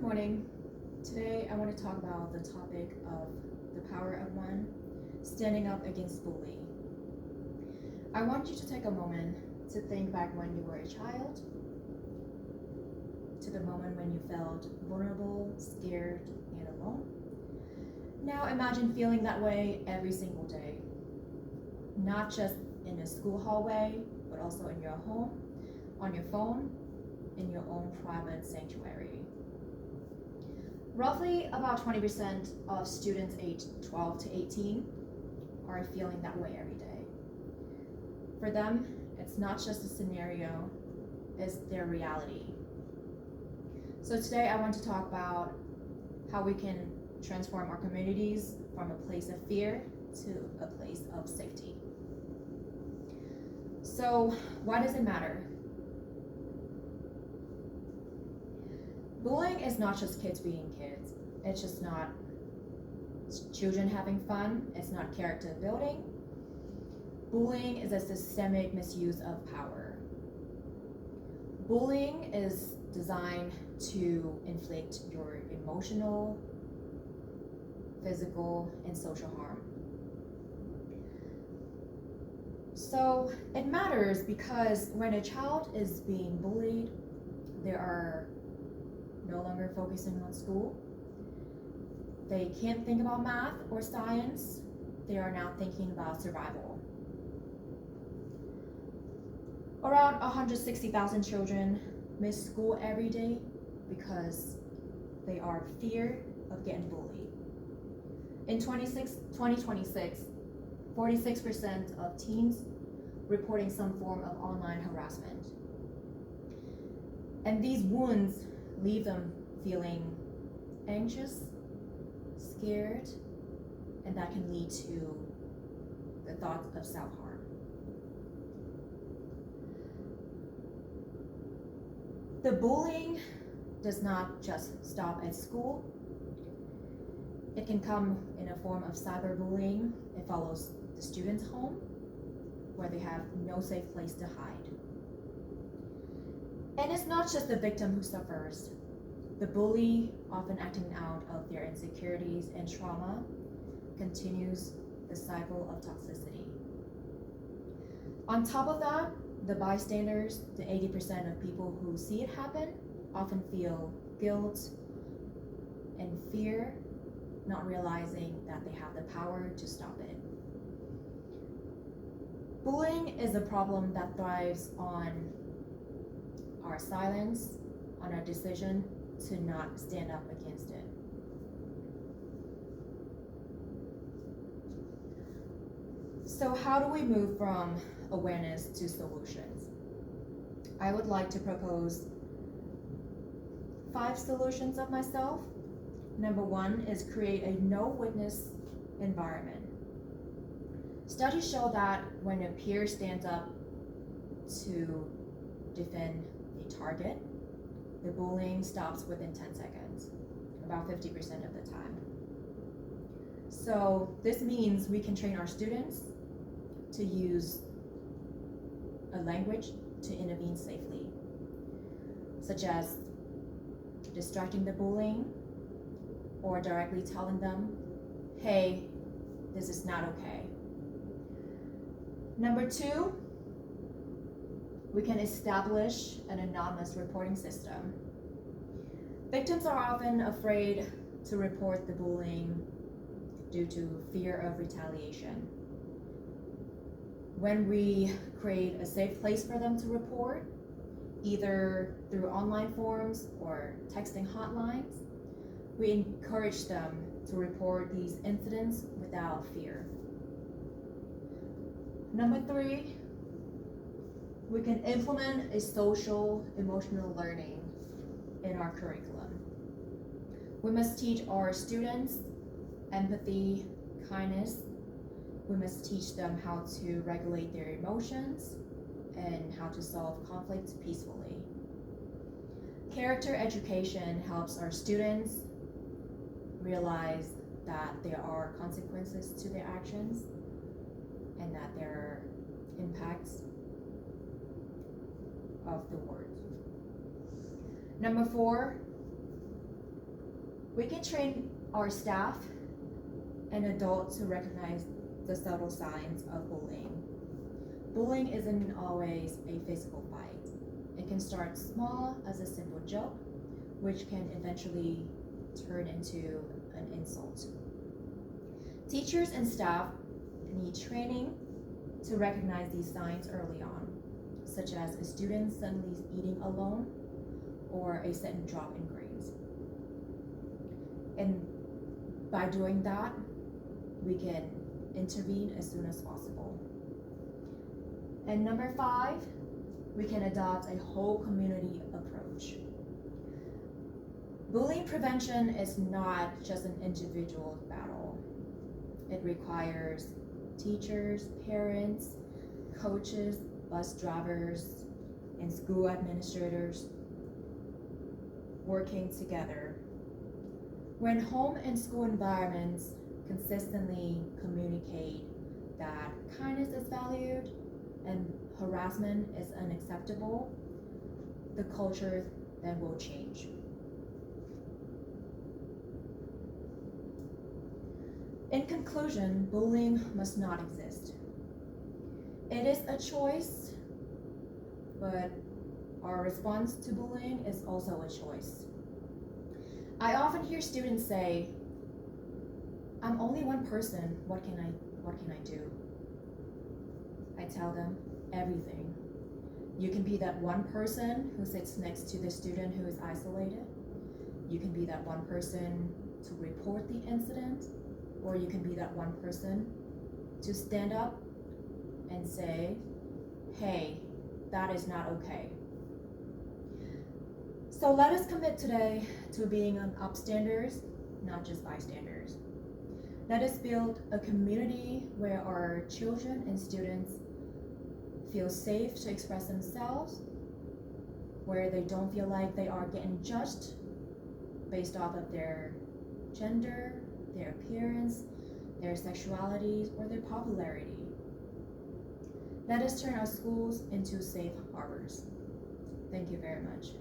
morning. Today I want to talk about the topic of the power of one, standing up against bullying. I want you to take a moment to think back when you were a child, to the moment when you felt vulnerable, scared, and alone. Now imagine feeling that way every single day, not just in a school hallway, but also in your home, on your phone, in your own private sanctuary. Roughly about 20% of students aged 12 to 18 are feeling that way every day. For them, it's not just a scenario, it's their reality. So today I want to talk about how we can transform our communities from a place of fear to a place of safety. So why does it matter? Bullying is not just kids being kids. It's just not children having fun. It's not character building. Bullying is a systemic misuse of power. Bullying is designed to inflict your emotional, physical, and social harm. So it matters because when a child is being bullied, they are no longer focusing on school. They can't think about math or science. They are now thinking about survival. Around 160,000 children miss school every day because they are fear of getting bullied. In 2026, 46% of teens reporting some form of online harassment. And these wounds leave them feeling anxious, scared, and that can lead to the thought of self-harm. The bullying does not just stop at school. It can come in a form of cyberbullying. It follows the student's home, where they have no safe place to hide. And it's not just the victim who suffers. The bully, often acting out of their insecurities and trauma, continues the cycle of toxicity. On top of that, the bystanders, the 80% of people who see it happen, often feel guilt and fear, not realizing that they have the power to stop it. Bullying is a problem that thrives on our silence, on our decision to not stand up against it. So how do we move from awareness to solutions? I would like to propose 5 solutions of myself. Number 1 is create a no-witness environment. Studies show that when a peer stands up to defend a target, the bullying stops within 10 seconds, about 50% of the time. So this means we can train our students to use a language to intervene safely, such as distracting the bullying or directly telling them, hey, this is not okay. Number 2, we can establish an anonymous reporting system. Victims are often afraid to report the bullying due to fear of retaliation. When we create a safe place for them to report, either through online forums or texting hotlines, we encourage them to report these incidents without fear. Number 3, we can implement a social emotional learning in our curriculum. We must teach our students empathy, kindness. We must teach them how to regulate their emotions and how to solve conflicts peacefully. Character education helps our students realize that there are consequences to their actions and that there are impacts of the words. Number 4, We can train our staff and adults to recognize the subtle signs of bullying. Bullying isn't always a physical fight. It can start small as a simple joke, which can eventually turn into an insult. Teachers and staff need training to recognize these signs early on, such as a student suddenly eating alone or a sudden drop in grades. And by doing that, we can intervene as soon as possible. And number 5, we can adopt a whole community approach. Bullying prevention is not just an individual battle. It requires teachers, parents, coaches, bus drivers, and school administrators working together. When home and school environments consistently communicate that kindness is valued and harassment is unacceptable, the culture then will change. In conclusion, bullying must not exist. It is a choice, but our response to bullying is also a choice. I often hear students say, "I'm only one person, what can I do?" I tell them, everything. You can be that one person who sits next to the student who is isolated. You can be that one person to report the incident, or you can be that one person to stand up and say, "Hey, that is not okay." So let us commit today to being an upstanders, not just bystanders. Let us build a community where our children and students feel safe to express themselves, where they don't feel like they are getting judged based off of their gender, their appearance, their sexuality, or their popularity. Let us turn our schools into safe harbors. Thank you very much.